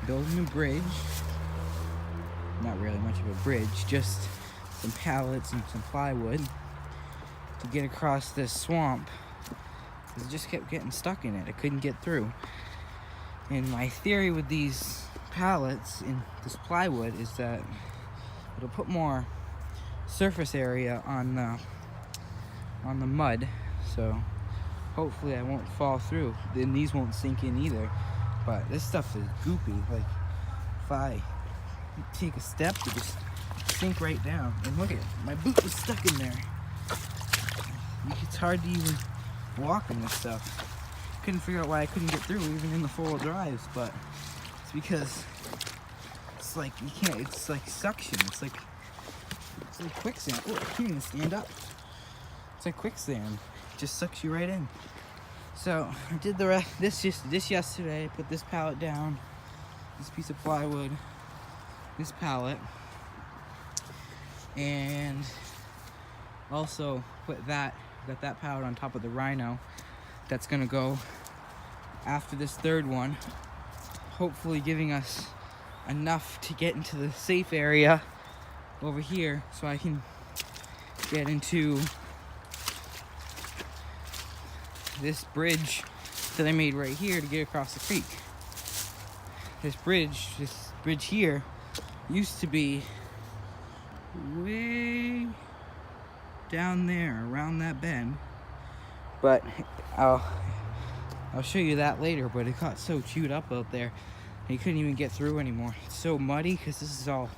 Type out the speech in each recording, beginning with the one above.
building a bridge. Not really much of a bridge, just some pallets and some plywood to get across this swamp. It just kept getting stuck in it. I couldn't get through. And my theory with these pallets and this plywood is that it'll put more surface area on the mud, so hopefully I won't fall through. Then these won't sink in either. But this stuff is goopy. Like if I take a step, it just sink right down. And look at it, my boot was stuck in there. It's hard to even walk in this stuff. Couldn't figure out why I couldn't get through even in the 4-wheel drives, but it's because it's like you can't. It's like suction. It's like quicksand. Oh, I can't even stand up. It's like quicksand. It just sucks you right in. So I did the rest. This yesterday. Put this pallet down. This piece of plywood. This pallet. And also got that pallet on top of the Rhino. That's gonna go after this third one, hopefully giving us enough to get into the safe area over here so I can get into this bridge that I made right here to get across the creek. This bridge here used to be way down there around that bend, but I'll show you that later. But it got so chewed up out there and you couldn't even get through anymore. It's so muddy because this is all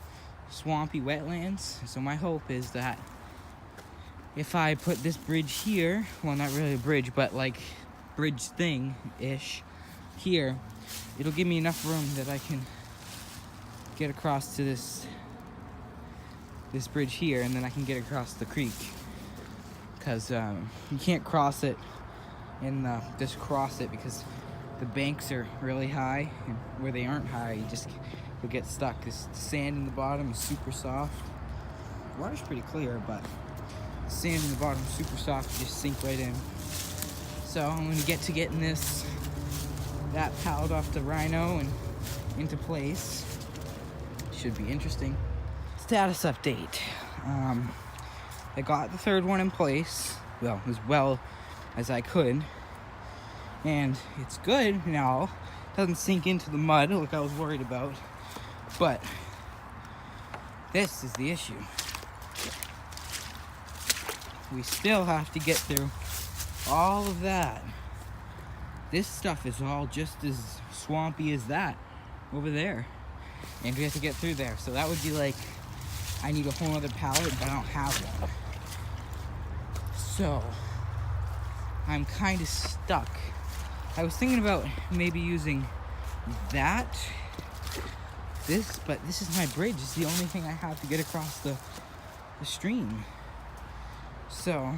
swampy wetlands. So my hope is that if I put this bridge here, well, not really a bridge, but like bridge thing ish here, it'll give me enough room that I can get across to this bridge here, and then I can get across the creek. Because you can't cross it and just cross it because the banks are really high, and where they aren't high, you'll get stuck. This sand in the bottom is super soft. The water's pretty clear, but the sand in the bottom is super soft. You just sink right in. So I'm gonna get to getting that pallet off the Rhino and into place. Should be interesting. Status update. I got the third one in place, well, as well as I could, and it's good now. Doesn't sink into the mud like I was worried about, but this is the issue. We still have to get through all of that. This stuff is all just as swampy as that over there, and we have to get through there. So that would be like, I need a whole other pallet, but I don't have one. So I'm kind of stuck. I was thinking about maybe using this, but this is my bridge. It's the only thing I have to get across the stream. So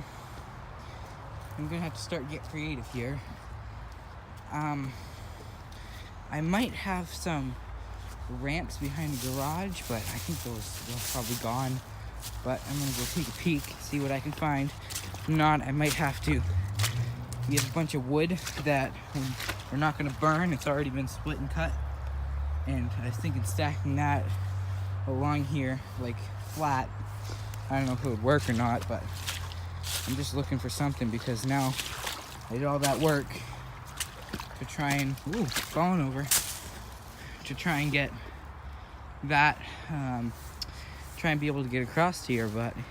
I'm gonna have to start get creative here. I might have some ramps behind the garage, but I think those are probably gone. But I'm gonna go take a peek, see what I can find. If not, I might have to. We have a bunch of wood that we're not gonna burn. It's already been split and cut, and I was thinking stacking that along here like flat. I don't know if it would work or not, but I'm just looking for something because now I did all that work to try and falling over, to try and get that, try and be able to get across here, but it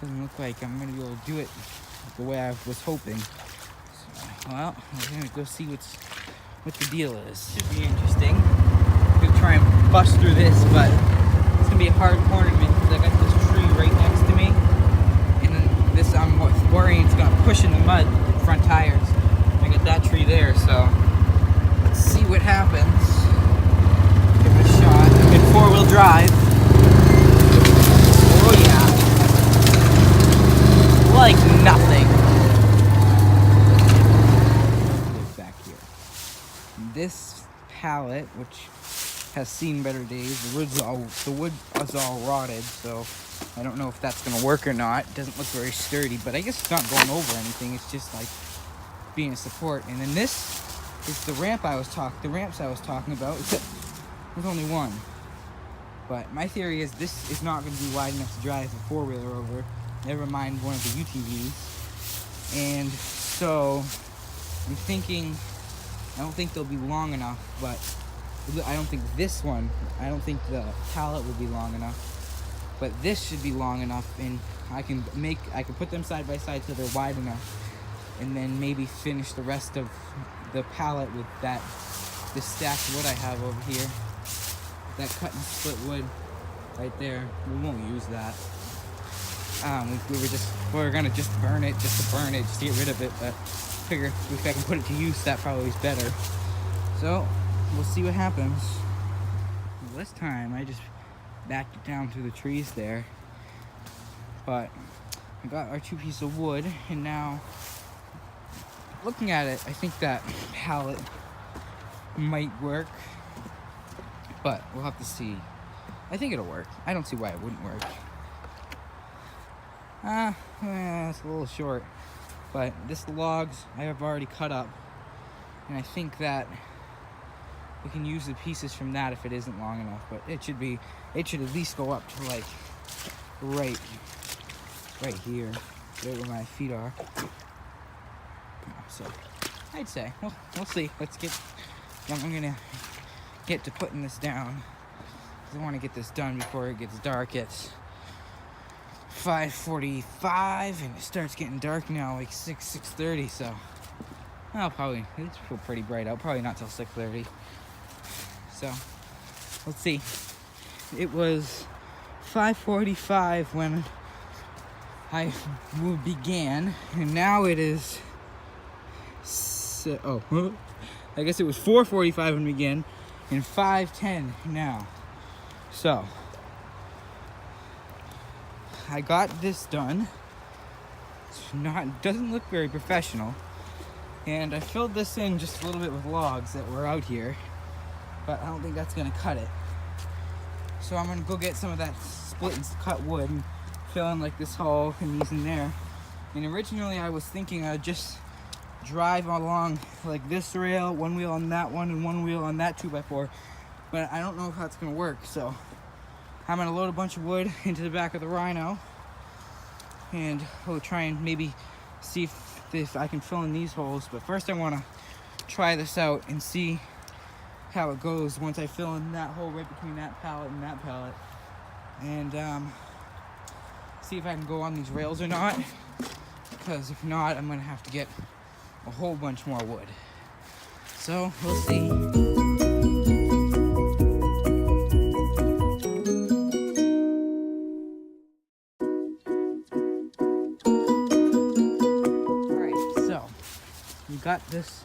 doesn't look like I'm gonna be able to do it the way I was hoping. So, well, I'm gonna go see what the deal is. Should be interesting. I'm gonna try and bust through this, but it's gonna be a hard corner to me because I got this tree right next to me, and then this I'm worrying it's gonna push in the mud, the front tires. I got that tree there, so let's see what happens. Give it a shot. I'm in 4-wheel drive. Oh yeah. Like nothing. Back here. This pallet, which has seen better days, the wood is all rotted, so I don't know if that's gonna work or not. It doesn't look very sturdy, but I guess it's not going over anything. It's just like being a support. And then this it's the ramps I was talking about, except there's only one. But my theory is this is not going to be wide enough to drive a four-wheeler over, never mind one of the UTVs. And so I'm thinking, I don't think they'll be long enough, but I don't think the pallet will be long enough, but this should be long enough, and I can put them side by side so they're wide enough, and then maybe finish the rest of the pallet with this stacked wood I have over here. That cut and split wood right there. We won't use that. We're gonna just burn it, just to get rid of it, but figure if I can put it to use, that probably is better. So we'll see what happens. This time I just backed it down through the trees there, but I got our 2 pieces of wood, and now looking at it, I think that pallet might work, but we'll have to see. I think it'll work. I don't see why it wouldn't work. It's a little short, but this logs I have already cut up, and I think that we can use the pieces from that if it isn't long enough, but it should at least go up to like right here, right where my feet are. So I'd say, well, we'll see. I'm gonna get to putting this down, because I want to get this done before it gets dark. It's 5:45 and it starts getting dark now, like 6:30, so it's still pretty bright out, probably not till 6:30. So let's see. It was 5:45 when I began, and now it is I guess it was 4:45 when we began, and 5:10 now. So I got this done. Doesn't look very professional, and I filled this in just a little bit with logs that were out here, but I don't think that's gonna cut it. So I'm gonna go get some of that split and cut wood and fill in like this hole and these in there. And originally I was thinking I'd just drive along like this rail, one wheel on that one and one wheel on that 2x4, but I don't know if that's gonna work. So I'm gonna load a bunch of wood into the back of the Rhino, and we'll try and maybe see if I can fill in these holes. But first I want to try this out and see how it goes once I fill in that hole right between that pallet and that pallet, and see if I can go on these rails or not, because if not, I'm gonna have to get a whole bunch more wood. So we'll see. Got this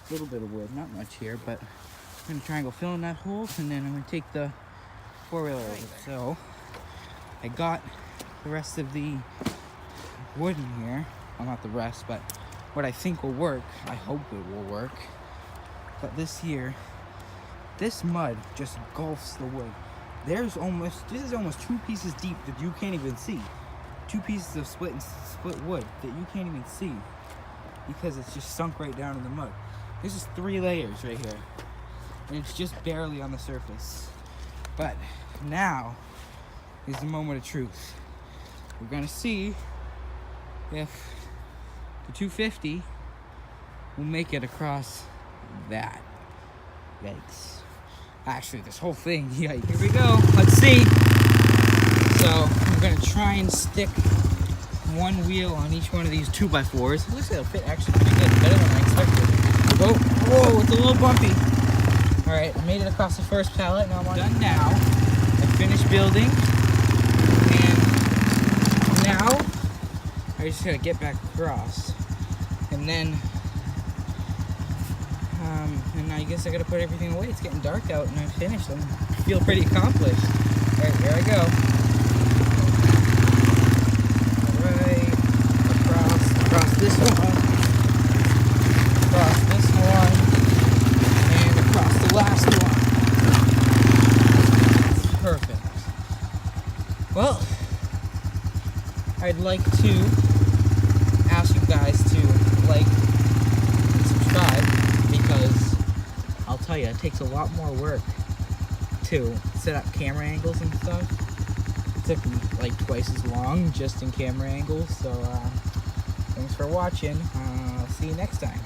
little bit of wood, not much here, but I'm gonna try and go fill in that hole, and then I'm gonna take the four-wheeler over. So I got the rest of the wood in here. Well, not the rest, but what I think will work. I hope it will work. But this mud just engulfs the wood. This is almost 2 pieces deep that you can't even see. 2 pieces of split wood that you can't even see, because it's just sunk right down in the mud. This is 3 layers right here, and it's just barely on the surface. But now is the moment of truth. We're gonna see if the 250 will make it across that. Yikes. Actually, this whole thing, yikes. Here we go, let's see. So I'm gonna try and stick one wheel on each one of these 2x4s. It looks like it'll fit actually pretty good, better than I expected. Whoa, it's a little bumpy. All right, I made it across the first pallet. Now I'm done now. I finished building, and now I just gotta get back across, and then I guess I gotta put everything away. It's getting dark out, and I'm finished. I feel pretty accomplished. All right, here I go. Across this one, and across the last one. Perfect. Well, I'd like to ask you guys to like and subscribe, because tell you, it takes a lot more work to set up camera angles and stuff. It took me like twice as long just in camera angles. So thanks for watching. See you next time.